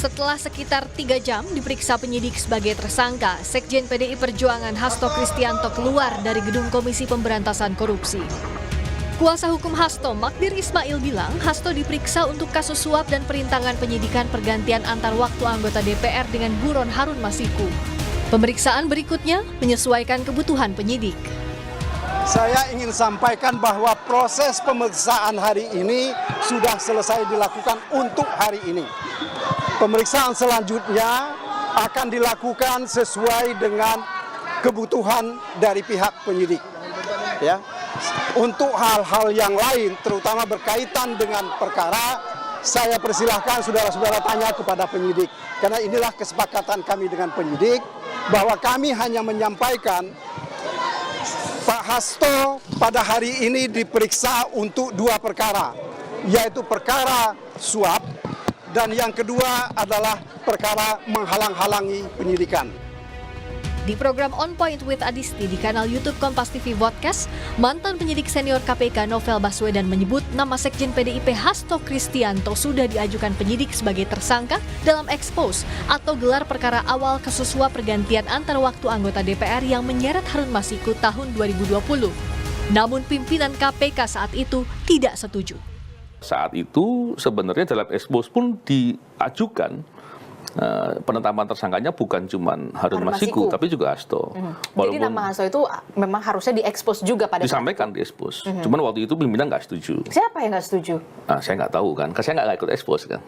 Setelah sekitar 3 jam diperiksa penyidik sebagai tersangka, Sekjen PDI Perjuangan Hasto Kristianto keluar dari gedung Komisi Pemberantasan Korupsi. Kuasa hukum Hasto, Magdir Ismail bilang Hasto diperiksa untuk kasus suap dan perintangan penyidikan pergantian antar waktu anggota DPR dengan buron Harun Masiku. Pemeriksaan berikutnya menyesuaikan kebutuhan penyidik. Saya ingin sampaikan bahwa proses pemeriksaan hari ini sudah selesai dilakukan untuk hari ini. Pemeriksaan selanjutnya akan dilakukan sesuai dengan kebutuhan dari pihak penyidik. Ya. Untuk hal-hal yang lain, terutama berkaitan dengan perkara, saya persilahkan saudara-saudara tanya kepada penyidik. Karena inilah kesepakatan kami dengan penyidik, bahwa kami hanya menyampaikan Pak Hasto pada hari ini diperiksa untuk 2 perkara, yaitu perkara suap dan yang kedua adalah perkara menghalang-halangi penyidikan. Di program On Point with Adisti di kanal YouTube Kompas TV Podcast, mantan penyidik senior KPK Novel Baswedan menyebut nama Sekjen PDIP Hasto Kristianto sudah diajukan penyidik sebagai tersangka dalam expose atau gelar perkara awal kasus suap pergantian antar waktu anggota DPR yang menyeret Harun Masiku tahun 2020. Namun pimpinan KPK saat itu tidak setuju. Saat itu sebenarnya dalam expose pun diajukan penetapan tersangkanya bukan cuma Harun Masiku, tapi juga Hasto. Jadi nama Hasto itu memang harusnya diekspos juga pada disampaikan diekspos. Cuman waktu itu pimpinan nggak setuju. Siapa yang nggak setuju? Saya nggak tahu kan saya nggak ikut ekspos kan.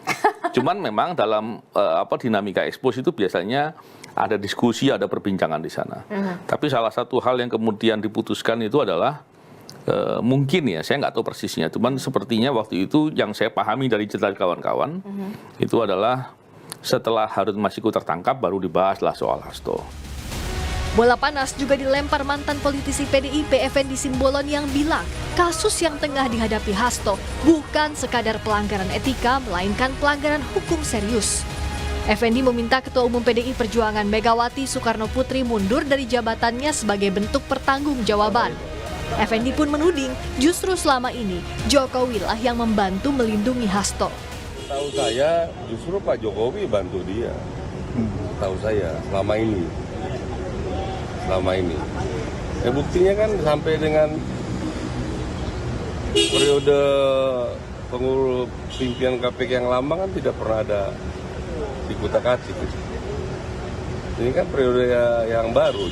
Cuman memang dalam dinamika ekspos itu biasanya ada diskusi, ada perbincangan di sana. Tapi salah satu hal yang kemudian diputuskan itu adalah mungkin ya, saya nggak tahu persisnya. Cuman sepertinya waktu itu yang saya pahami dari cerita kawan-kawan itu adalah setelah Harun Masiku tertangkap baru dibahaslah soal Hasto. Bola panas juga dilempar mantan politisi PDIP Effendi Simbolon yang bilang kasus yang tengah dihadapi Hasto bukan sekadar pelanggaran etika, melainkan pelanggaran hukum serius. Effendi meminta Ketua Umum PDI Perjuangan Megawati Soekarno Putri mundur dari jabatannya sebagai bentuk pertanggungjawaban. Effendi pun menuding justru selama ini Jokowi lah yang membantu melindungi Hasto. Tahu saya justru Pak Jokowi bantu dia. Tahu saya selama ini. Buktinya kan sampai dengan periode pengurus pimpinan KPK yang lama kan tidak pernah ada dikutak-atik. Ini kan periode yang baru.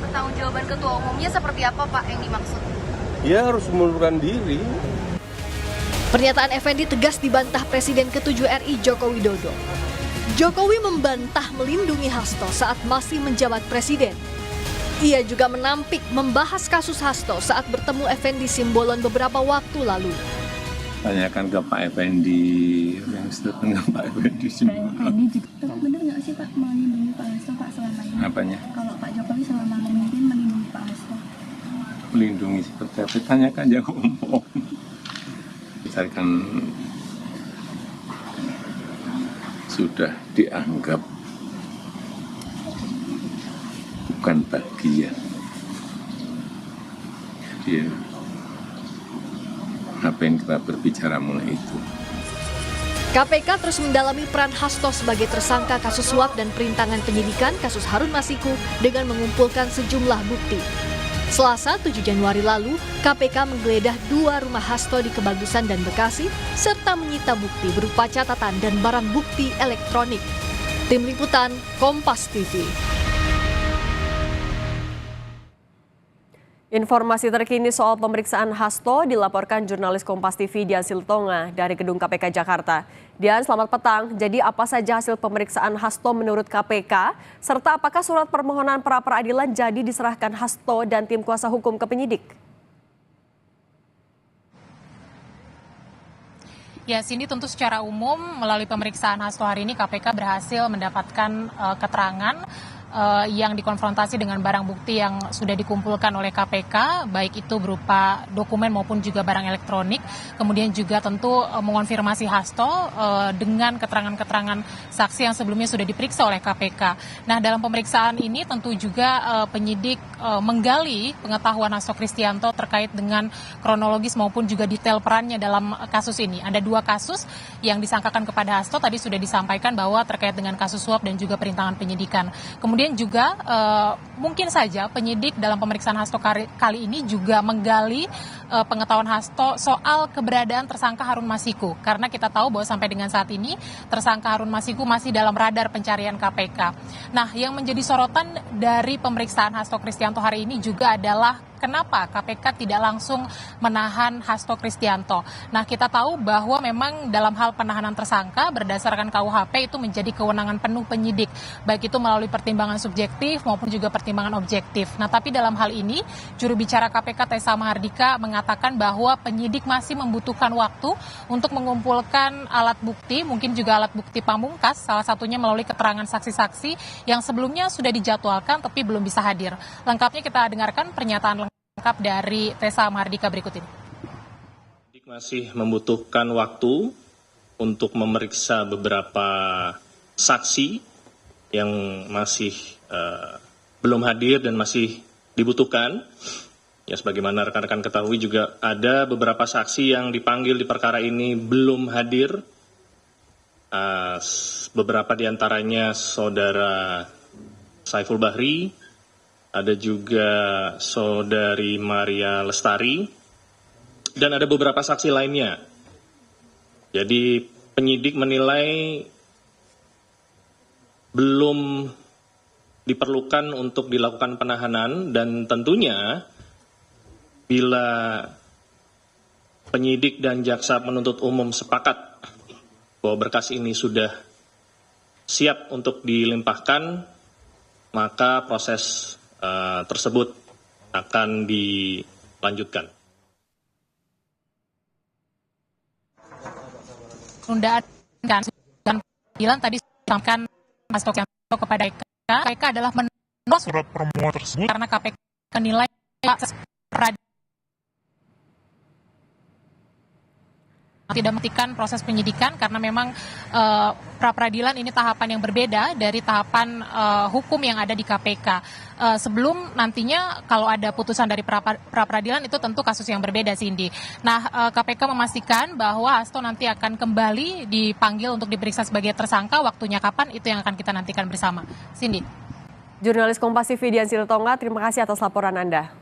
Pertanggungjawaban Ketua Umumnya seperti apa Pak yang dimaksud? Ya harus mengundurkan diri. Pernyataan Effendi tegas dibantah Presiden ke-7 RI Joko Widodo. Jokowi membantah melindungi Hasto saat masih menjabat presiden. Ia juga menampik membahas kasus Hasto saat bertemu Effendi Simbolon beberapa waktu lalu. Tanyakan ke Pak Effendi, yang setelah Pak Effendi Simbolon. Pak Effendi juga benar nggak sih Pak melindungi Pak Hasto Pak selama ini? Apanya? Kalau Pak Jokowi selama memimpin melindungi Pak Hasto. Melindungi seperti apa? Tanyakan aja ngomong. Misalkan sudah dianggap bukan bagian. Jadi ngapain kita berbicara mulai itu? KPK terus mendalami peran Hasto sebagai tersangka kasus suap dan perintangan penyidikan kasus Harun Masiku dengan mengumpulkan sejumlah bukti. Selasa 7 Januari lalu, KPK menggeledah 2 rumah Hasto di Kebagusan dan Bekasi, serta menyita bukti berupa catatan dan barang bukti elektronik. Tim Liputan, Kompas TV. Informasi terkini soal pemeriksaan Hasto dilaporkan jurnalis Kompas TV Dian Siltonga dari Gedung KPK Jakarta. Dian, selamat petang. Jadi apa saja hasil pemeriksaan Hasto menurut KPK? Serta apakah surat permohonan pra-peradilan jadi diserahkan Hasto dan tim kuasa hukum ke penyidik? Ya, Cindy, tentu secara umum melalui pemeriksaan Hasto hari ini KPK berhasil mendapatkan keterangan yang dikonfrontasi dengan barang bukti yang sudah dikumpulkan oleh KPK, baik itu berupa dokumen maupun juga barang elektronik. Kemudian juga tentu mengonfirmasi Hasto dengan keterangan-keterangan saksi yang sebelumnya sudah diperiksa oleh KPK. Nah, dalam pemeriksaan ini tentu juga penyidik menggali pengetahuan Hasto Kristianto terkait dengan kronologis maupun juga detail perannya dalam kasus ini. Ada 2 kasus yang disangkakan kepada Hasto, tadi sudah disampaikan bahwa terkait dengan kasus suap dan juga perintangan penyidikan. Kemudian juga mungkin saja penyidik dalam pemeriksaan Hasto kali ini juga menggali pengetahuan Hasto soal keberadaan tersangka Harun Masiku. Karena kita tahu bahwa sampai dengan saat ini tersangka Harun Masiku masih dalam radar pencarian KPK. Nah, yang menjadi sorotan dari pemeriksaan Hasto Kristianto hari ini juga adalah kenapa KPK tidak langsung menahan Hasto Kristianto. Nah, kita tahu bahwa memang dalam hal penahanan tersangka berdasarkan KUHP itu menjadi kewenangan penuh penyidik, baik itu melalui pertimbangan subjektif maupun juga pertimbangan objektif. Nah, tapi dalam hal ini juru bicara KPK Tessa Mahardika mengatakan bahwa penyidik masih membutuhkan waktu untuk mengumpulkan alat bukti, mungkin juga alat bukti pamungkas, salah satunya melalui keterangan saksi-saksi yang sebelumnya sudah dijadwalkan tapi belum bisa hadir. Lengkapnya kita dengarkan pernyataan lengkap dari Tessa Mahardika berikut ini. Masih membutuhkan waktu untuk memeriksa beberapa saksi yang masih belum hadir dan masih dibutuhkan. Ya, sebagaimana rekan-rekan ketahui juga ada beberapa saksi yang dipanggil di perkara ini belum hadir. Beberapa diantaranya saudara Saiful Bahri, ada juga saudari Maria Lestari, dan ada beberapa saksi lainnya. Jadi penyidik menilai belum diperlukan untuk dilakukan penahanan, dan tentunya bila penyidik dan jaksa penuntut umum sepakat bahwa berkas ini sudah siap untuk dilimpahkan, maka proses tersebut akan dilanjutkan. Penundaan dan panggilan tadi disampaikan Hasto Kristianto kepada KPK adalah menolak surat permohonan tersebut karena KPK menilai tidak menghentikan proses penyidikan karena memang pra-peradilan ini tahapan yang berbeda dari tahapan hukum yang ada di KPK. Sebelum nantinya kalau ada putusan dari pra-peradilan itu tentu kasus yang berbeda, Cindy. Nah, KPK memastikan bahwa Hasto nanti akan kembali dipanggil untuk diperiksa sebagai tersangka. Waktunya kapan itu yang akan kita nantikan bersama. Cindy. Jurnalis Kompas TV Dian Silitonga, terima kasih atas laporan Anda.